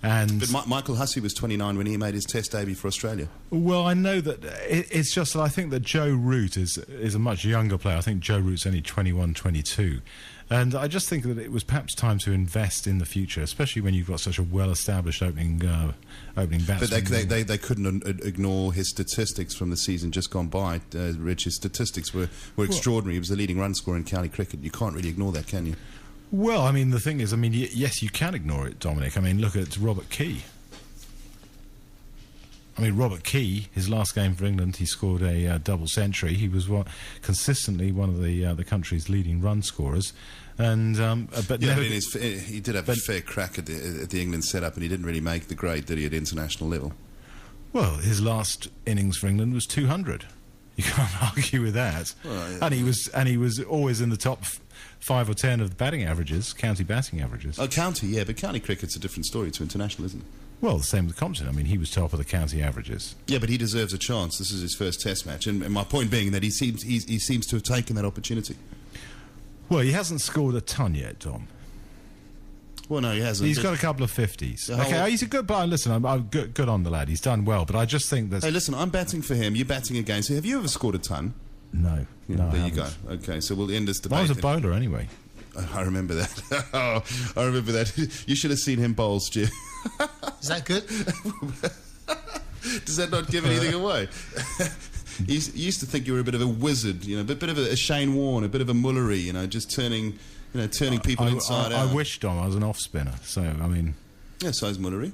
But Michael Hussey was 29 when he made his test debut for Australia.
Well, I know that it's just that I think that Joe Root is a much younger player. I think Joe Root's only 21, 22. And I just think that it was perhaps time to invest in the future, especially when you've got such a well-established opening batsman.
But they couldn't ignore his statistics from the season just gone by. Rich, his statistics were extraordinary. He was the leading run scorer in county cricket. You can't really ignore that, can you?
Well, the thing is, yes, you can ignore it, Dominic. Look at Robert Key. Robert Key, his last game for England, he scored a double century. He was consistently one of the country's leading run scorers. And
he did have a fair crack at the England setup, and he didn't really make the grade, did he, at international level?
Well, his last innings for England was 200. You can't argue with that.
Well, yeah.
And he was always in the top 5 or 10 of the batting averages, county batting averages.
Oh, county, yeah, but county cricket's a different story to international, isn't it?
Well, the same with Compton. I mean, he was top of the county averages.
Yeah, but he deserves a chance. This is his first Test match, and my point being that he seems to have taken that opportunity.
Well, he hasn't scored a ton yet, Dom.
Well, no, he hasn't.
He's got a couple of 50s.
The whole-
Okay, he's a good player. Listen, I'm good on the lad. He's done well, but I just think that...
Hey, listen, I'm batting for him. You're batting against him. Have you ever scored a ton?
No. No,
there
I
you go.
haven't.
Okay, so we'll end this debate.
I was a
then.
bowler anyway.
I remember that. I remember that. You should have seen him bowl, Stu.
Is that good?
Does that not give anything away? You used to think you were a bit of a wizard, a bit of a Shane Warne, a bit of a Mullery, just turning people inside out.
I wish, Dom, I was an off-spinner. So, I mean...
Yeah, so is Mullery.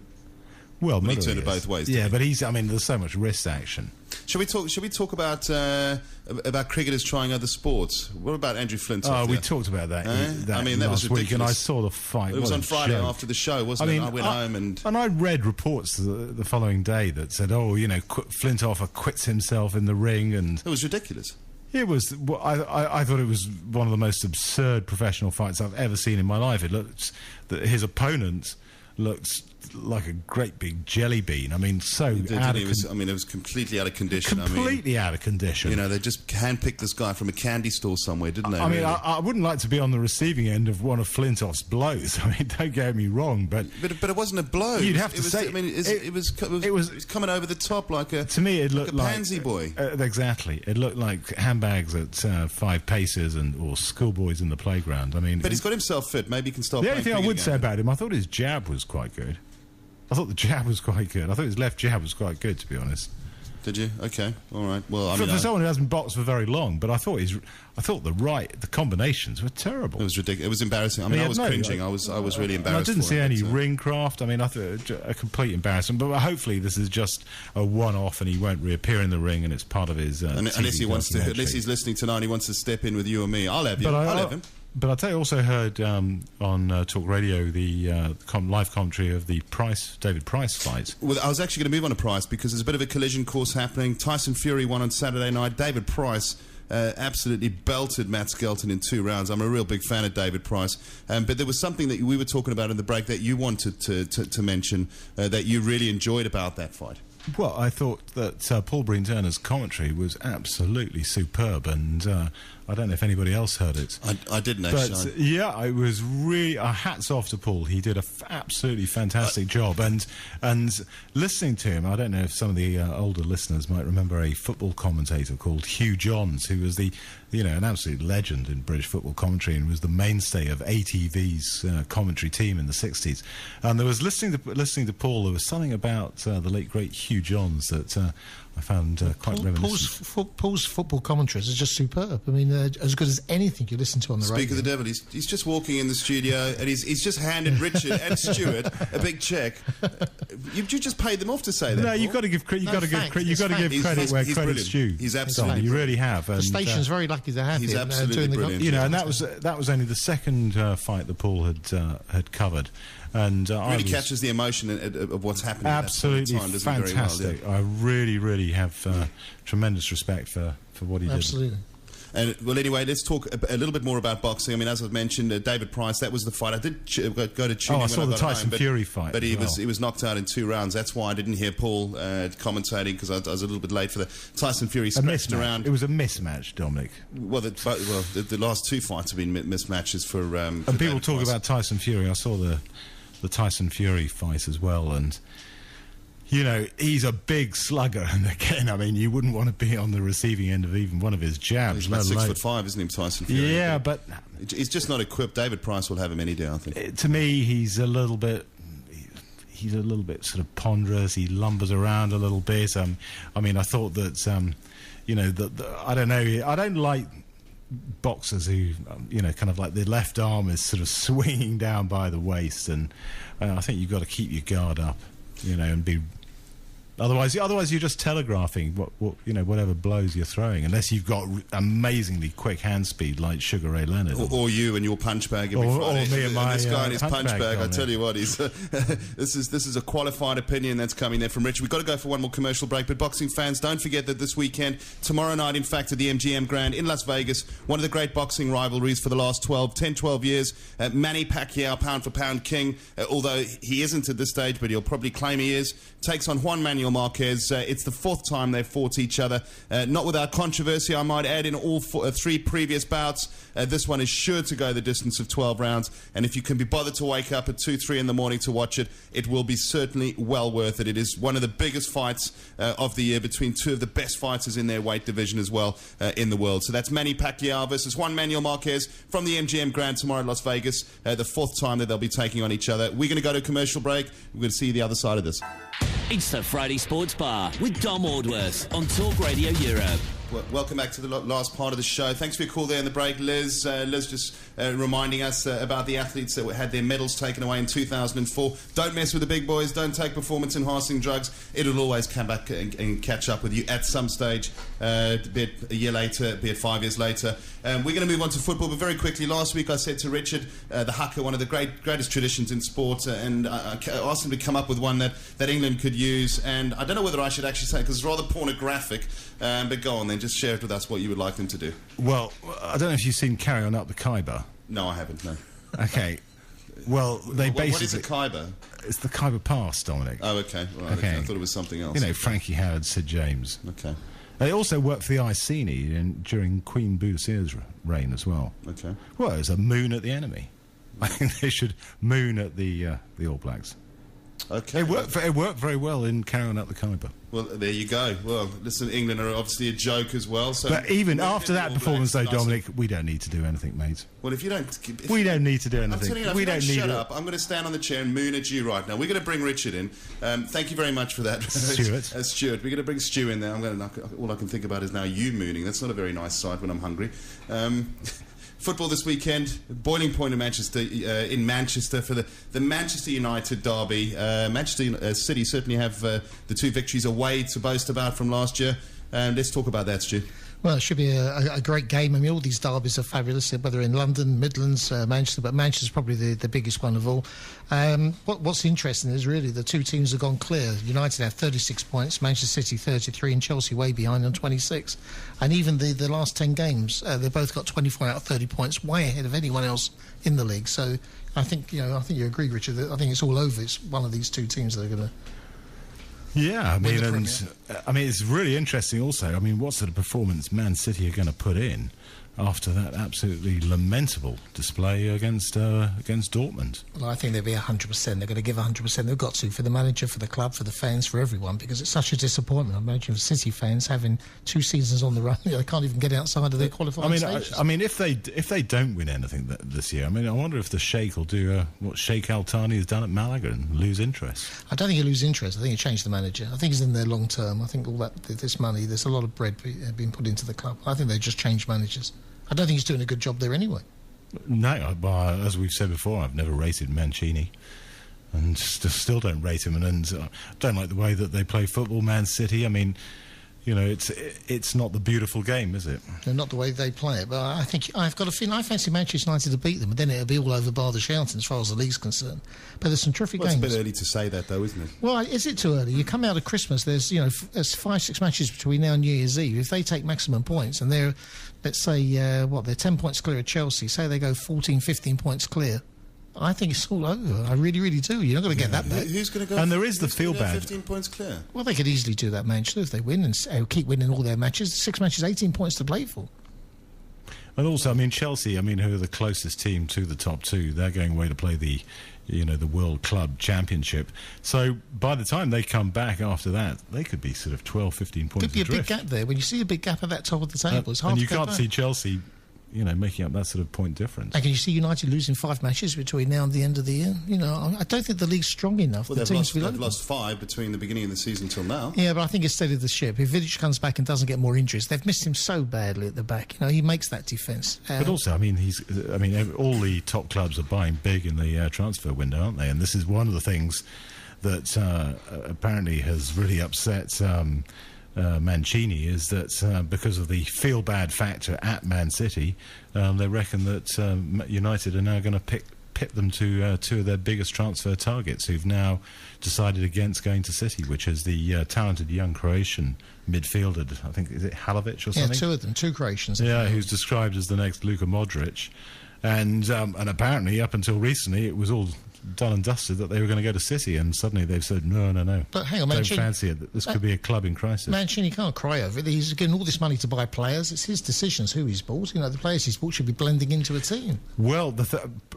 Well,
He
Mullery
turned it
is.
both ways.
Yeah,
didn't
but there's so much wrist action.
Shall we talk about cricketers trying other sports? What about Andrew Flintoff?
Oh, we
there?
talked about that.
I mean, that was
last week, and I
ridiculous.
saw the fight.
It was
What
on
a
Friday
joke.
after the show, wasn't it? I went home and
I read reports the following day that said, Flintoff quits himself in the ring, and
it was ridiculous.
it was. I thought it was one of the most absurd professional fights I've ever seen in my life. It looked that his opponent looked like a great big jelly bean. I mean, so
It was completely out of condition.
completely out of condition.
They just handpicked this guy from a candy store somewhere, didn't they?
I mean,
really?
I wouldn't like to be on the receiving end of one of Flintoff's blows. I mean, don't get me wrong, but
But it wasn't a blow.
You'd
It was-
have to
it was,
say-
I mean, it was coming over the top like a.
to me it looked
a
like
pansy boy.
Exactly, it looked like handbags at 5 paces or schoolboys in the playground. I mean,
But he's got himself fit. Maybe he can start.
the only
playing
thing I would
cricket
say
again.
about him, I thought his jab was quite good. I thought the jab was quite good. I thought his left jab was quite good, to be honest.
Did you? Okay, all right. Well,
For someone who hasn't boxed for very long, but I thought the combinations were terrible.
it was ridiculous. It was embarrassing. I mean, I was cringing. I was really
And
embarrassed.
I didn't
for
see
him,
any
but,
ring craft. I mean, I thought a complete embarrassment. But hopefully, this is just a one-off, and he won't reappear in the ring, and it's part of his.
Unless
TV
he wants to,
documentary.
unless he's listening tonight, and he wants to step in with you or me. I'll have you. I'll have him.
But I tell you, also heard on Talk Radio the live commentary of the David Price fight.
Well, I was actually going to move on to Price because there's a bit of a collision course happening. Tyson Fury won on Saturday night. David Price absolutely belted Matt Skelton in 2 rounds. I'm a real big fan of David Price. But there was something that we were talking about in the break that you wanted to mention that you really enjoyed about that fight.
Well, I thought that Paul Breen Turner's commentary was absolutely superb, and I don't know if anybody else heard it.
I didn't actually.
But yeah, it was really hats off to Paul. He did a absolutely fantastic job, and listening to him, I don't know if some of the older listeners might remember a football commentator called Hugh Johns, who was an absolute legend in British football commentary and was the mainstay of ATV's commentary team in the 60s. And there was listening to Paul, there was something about the late great Hugh Johns that I found quite reminiscent.
Paul's football commentaries is just superb. I mean, as good as anything you listen to on the radio.
Speak of the devil, he's just walking in the studio and he's just handed Richard and Stuart a big check. You just paid them off to say that.
No,
Paul.
you've got to give credit. You've got to give
fact.
credit. You've
It's
got to give
fact.
credit
He's
where
brilliant.
credit's due.
He's absolutely
You really
brilliant.
have.
The
And,
station's very lucky to have
he's
him
absolutely
doing the
brilliant.
and that was only the second fight that Paul had covered, and I
Really
was
catches the emotion of what's happening.
absolutely
at that point in time, doesn't he? Very well,
fantastic.
yeah.
I really have tremendous respect for what he did.
Absolutely.
And well, anyway, let's talk a little bit more about boxing. I mean, as I've mentioned, David Price, that was the fight. I did go to tune in
I
when
saw
I
the
got
Tyson
home, but,
Fury fight
but he
as well.
he was knocked out in 2 rounds. That's why I didn't hear Paul commentating because I was a little bit late for the Tyson Fury scratched around.
It was a mismatch, Dominic.
Well, the last 2 fights have been mismatches for.
And people talk about Tyson Fury. I saw the Tyson Fury fight as well, and he's a big slugger. And again, I mean, you wouldn't want to be on the receiving end of even one of his jabs.
He's about 6'5", isn't he, Tyson Fury?
Yeah, but
he's just not equipped. David Price will have him any day, I think.
to me, he's a little bit sort of ponderous. He lumbers around a little bit. I mean, I thought that I don't know. I don't like boxers who kind of like the left arm is sort of swinging down by the waist, and I think you've got to keep your guard up, and be Otherwise you're just telegraphing what whatever blows you're throwing, unless you've got amazingly quick hand speed like Sugar Ray Leonard,
or you and your punch bag every Friday.
Or me and my
this guy and his punch bag. I
on
tell you what, he's this is a qualified opinion that's coming there from Rich. We've got to go for one more commercial break, but boxing fans, don't forget that this weekend, tomorrow night, in fact, at the MGM Grand in Las Vegas, one of the great boxing rivalries for the last 12 years. Manny Pacquiao, pound for pound king, although he isn't at this stage, but he'll probably claim he is, takes on Juan Manuel Marquez. It's the fourth time they've fought each other, not without controversy, I might add. In all three previous bouts, this one is sure to go the distance of 12 rounds, and if you can be bothered to wake up at 2-3 in the morning to watch it, it will be certainly well worth it. It is one of the biggest fights of the year between two of the best fighters in their weight division as well in the world. So that's Manny Pacquiao versus Juan Manuel Marquez from the MGM Grand tomorrow in Las Vegas, the fourth time that they'll be taking on each other. We're going to go to a commercial break. We're going to see the other side of this.
It's the Friday Sports Bar with Dom Aldworth on Talk Radio Europe.
Welcome back to the last part of the show. Thanks for your call there in the break, Liz. Liz just reminding us about the athletes that had their medals taken away in 2004. Don't mess with the big boys. Don't take performance-enhancing drugs. It'll always come back and catch up with you at some stage, be it a year later, be it 5 years later. We're going to move on to football, but very quickly, last week I said to Richard, the haka, one of the greatest traditions in sport, and I asked him to come up with one that England could use, and I don't know whether I should actually say it because it's rather pornographic, but go on then. Just share it with us what you would like them to do.
Well, I don't know if you've seen Carry On Up the Khyber.
No, I haven't, no.
Okay. Well, they basically...
What is a Khyber?
It's the Khyber Pass, Dominic.
Oh, okay. Right, okay. I thought it was something else.
You know, Frankie Howard, Sid James.
Okay.
They also worked for the Iceni during Queen Boudicca's reign as well.
Okay.
Well, it was a moon at the enemy. I think they should moon at the All Blacks.
Okay.
It worked very well in Carry On Up the Khyber.
Well, there you go. Well, listen, England are obviously a joke as well. So
but even after that performance, though, Dominic, we don't need to do anything, mate.
Well, if you don't...
we don't need to do anything.
I'm telling you,
we don't need
shut up. I'm going to stand on the chair and moon at you right now. We're going to bring Richard in. Thank you very much for that.
Stuart.
Stuart. We're going to bring Stu in there. All I can think about is now you mooning. That's not a very nice sight when I'm hungry. Football this weekend, boiling point in Manchester for the Manchester United derby. Manchester City certainly have the two victories away to boast about from last year. Let's talk about that, Stu.
Well, it should be a great game. I mean, all these derbies are fabulous, whether in London, Midlands, Manchester, but Manchester's probably the biggest one of all. What's interesting is really the two teams have gone clear. United have 36 points, Manchester City 33, and Chelsea way behind on 26. And even the last 10 games, they've both got 24 out of 30 points, way ahead of anyone else in the league. So I think you agree, Richard. I think it's all over. It's one of these two teams that are going to...
Yeah, I mean, it's really interesting also. I mean, what sort of performance Man City are going to put in after that absolutely lamentable display against Dortmund?
Well, I think they'll be 100%. They're going to give 100%. They've got to, for the manager, for the club, for the fans, for everyone, because it's such a disappointment. I imagine for City fans having 2 seasons on the run, they can't even get outside of their qualifying stages.
I mean, if they don't win anything this year, I mean, I wonder if the Sheikh will do what Sheikh Al Thani has done at Malaga and lose interest.
I don't think he'll lose interest. I think he'll change the manager. I think he's in there long term. I think all this money, there's a lot of bread being put into the club. I think they just change managers. I don't think he's doing a good job there anyway.
No, as we've said before, I've never rated Mancini, and still don't rate him. And don't like the way that they play football, Man City. I mean, you know, it's not the beautiful game, is it?
No, not the way they play it. But I think I've got a feeling I fancy Manchester United to beat them, but then it'll be all over bar the shouting as far as the league's concerned. But there's some terrific games.
It's a bit early to say that, though, isn't it?
Well, is it too early? You come out of Christmas. There's 5-6 matches between now and New Year's Eve. If they take maximum points and they're, let's say, they're 10 points clear of Chelsea. Say they go 14, 15 points clear. I think it's all over. I really, really do. You're not going to get that back.
Who's going to go?
And there is the feel bad.
15 points clear.
Well, they could easily do that, Manchester, if they win and keep winning all their matches. 6 matches, 18 points to play for.
And also, I mean, Chelsea, who are the closest team to the top two, they're going away to play the World Club Championship. So by the time they come back after that, they could be sort of 12, 15 points
adrift. Could be a big gap there. When you see a big gap at that top of the table, it's hard to
and you can't
back.
see Chelsea, making up that sort of point difference.
And can you see United losing 5 matches between now and the end of the year? I don't think the league's strong enough.
Well, they've lost 5 between the beginning of the season till now.
Yeah, but I think it's steadied the ship. If Vidic comes back and doesn't get more injuries, they've missed him so badly at the back. He makes that defence.
But also, all the top clubs are buying big in the transfer window, aren't they? And this is one of the things that apparently has really upset Mancini is that because of the feel-bad factor at Man City, they reckon that United are now going to pit them to two of their biggest transfer targets, who've now decided against going to City, which is the talented young Croatian midfielder, I think, is it Halovic or something?
Yeah, two of them, two Croatians.
Yeah, who's described as the next Luka Modric. And apparently, up until recently, it was all done and dusted that they were going to go to City, and suddenly they've said, no. But hang on, Mancini, don't fancy it. This could be a club in crisis. Mancini
can't cry over it. He's getting all this money to buy players. It's his decisions who he's bought. You know, the players he's bought should be blending into a team.
Well,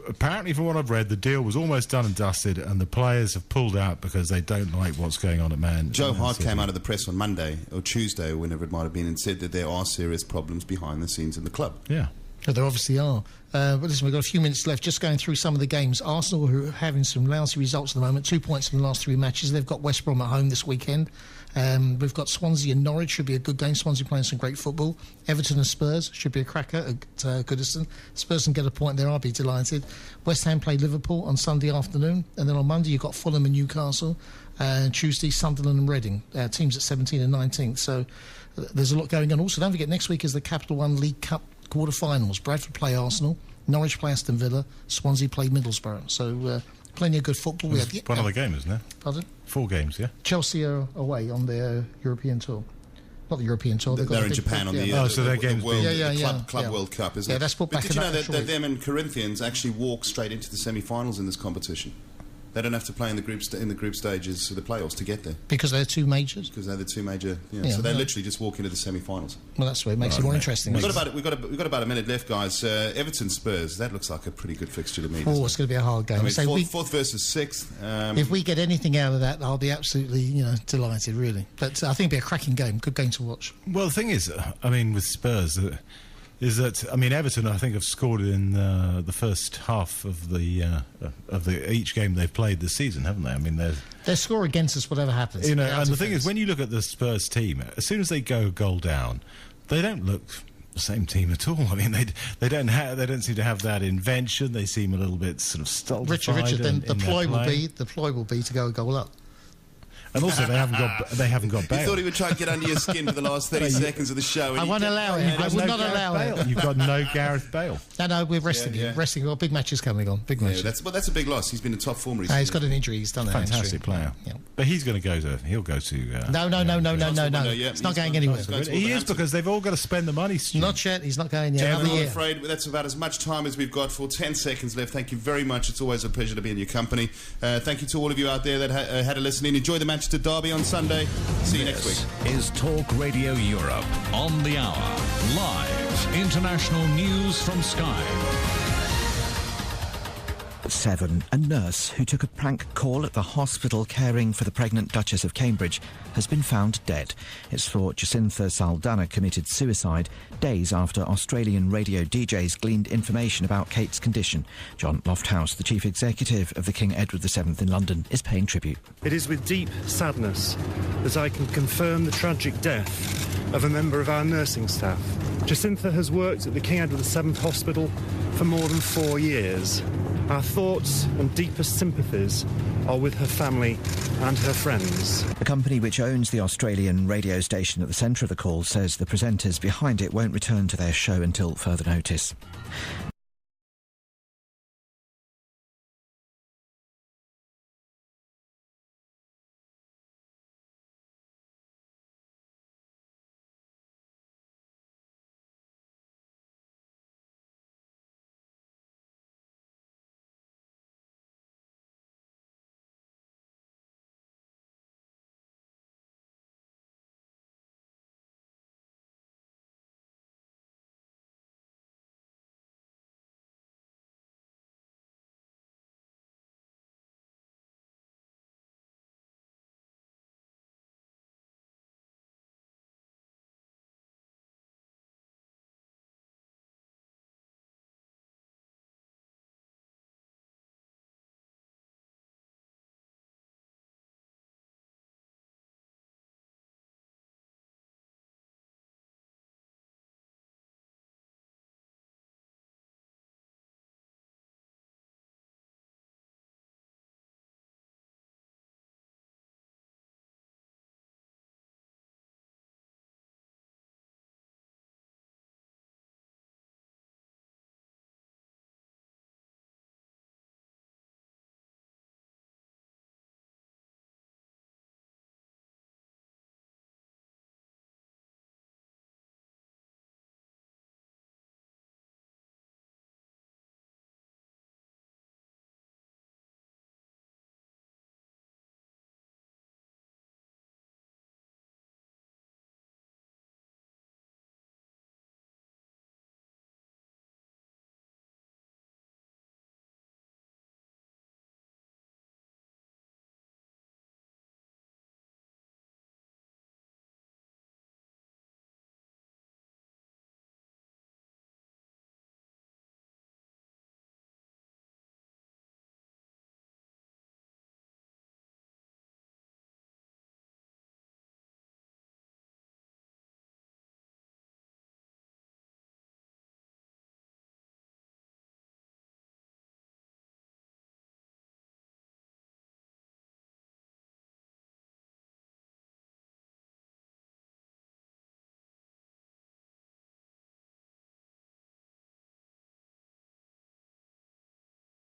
apparently, from what I've read, the deal was almost done and dusted, and the players have pulled out because they don't like what's going on at Man
Joe Hart
City.
came out of the press on Monday or Tuesday, or whenever it might have been, and said that there are serious problems behind the scenes in the club.
Yeah.
Oh, there obviously are. But listen, we've got a few minutes left. Just going through some of the games. Arsenal, who are having some lousy results at the moment, 2 points in the last 3 matches. They've got West Brom at home this weekend. We've got Swansea and Norwich, should be a good game. Swansea playing some great football. Everton and Spurs should be a cracker at Goodison. Spurs can get a point there, I'll be delighted. West Ham play Liverpool on Sunday afternoon. And then on Monday, you've got Fulham and Newcastle. Tuesday, Sunderland and Reading. Teams at 17 and 19th. So there's a lot going on. Also, don't forget, next week is the Capital One League Cup quarter-finals. Bradford play Arsenal, Norwich play Aston Villa, Swansea play Middlesbrough. So plenty of good football.
We had one other game, isn't there?
Pardon?
4 games, yeah.
Chelsea are away on their European tour. Not the European tour.
They're in Japan on the Club World Cup, isn't it?
Yeah, that's put back.
Did you know that them and Corinthians actually walk straight into the semi-finals in this competition? They don't have to play in the group stages of the playoffs to get there.
Because they're two majors?
Because they're the two major... so they literally just walk into the semi-finals.
Well, that's what it makes it more interesting.
We've got about a minute left, guys. Everton Spurs, that looks like a pretty good fixture to me.
It's going to be a hard game.
I mean, fourth versus sixth.
If we get anything out of that, I'll be absolutely delighted, really. But I think it'll be a cracking game. Good game to watch.
Well, the thing is, I mean, with Spurs... is that, I mean, Everton, I think, have scored in the first half of the each game they've played this season, haven't they? I mean,
they score against us, whatever happens.
And the thing is, when you look at the Spurs team, as soon as they go a goal down, they don't look the same team at all. I mean, they don't seem to have that invention. They seem a little bit sort of stultified.
Richard, then the ploy will be to go a goal up.
And also, they haven't got Bale.
You thought he would try and get under your skin for the last 30 seconds of the show.
I won't allow it. I would not allow it.
You've got no Gareth Bale.
No, we're resting him. Resting. We've got big matches coming on. Big matches.
That's a big loss. He's been in top form recently.
He's got an injury. He's done a
fantastic player. Yeah. But he'll go to.
No. It's not going anywhere.
He is, because they've all got to spend the money.
Not yet. He's not going yet.
I'm afraid that's about as much time as we've got for 10 seconds left. Thank you very much. It's always a pleasure to be in your company. Thank you to all of you out there that had a listen in. Enjoy the Manchester Derby on Sunday. See you next week.
Is Talk Radio Europe on the hour. Live international news from Sky.
At 7, a nurse who took a prank call at the hospital caring for the pregnant Duchess of Cambridge has been found dead. It's thought Jacinta Saldana committed suicide days after Australian radio DJs gleaned information about Kate's condition. John Lofthouse, the chief executive of the King Edward VII in London, is paying tribute.
It is with deep sadness that I can confirm the tragic death of a member of our nursing staff. Jacinta has worked at the King Edward VII Hospital for more than 4 years. Our thoughts and deepest sympathies are with her family and her friends.
The company which owns the Australian radio station at the centre of the call says the presenters behind it won't return to their show until further notice.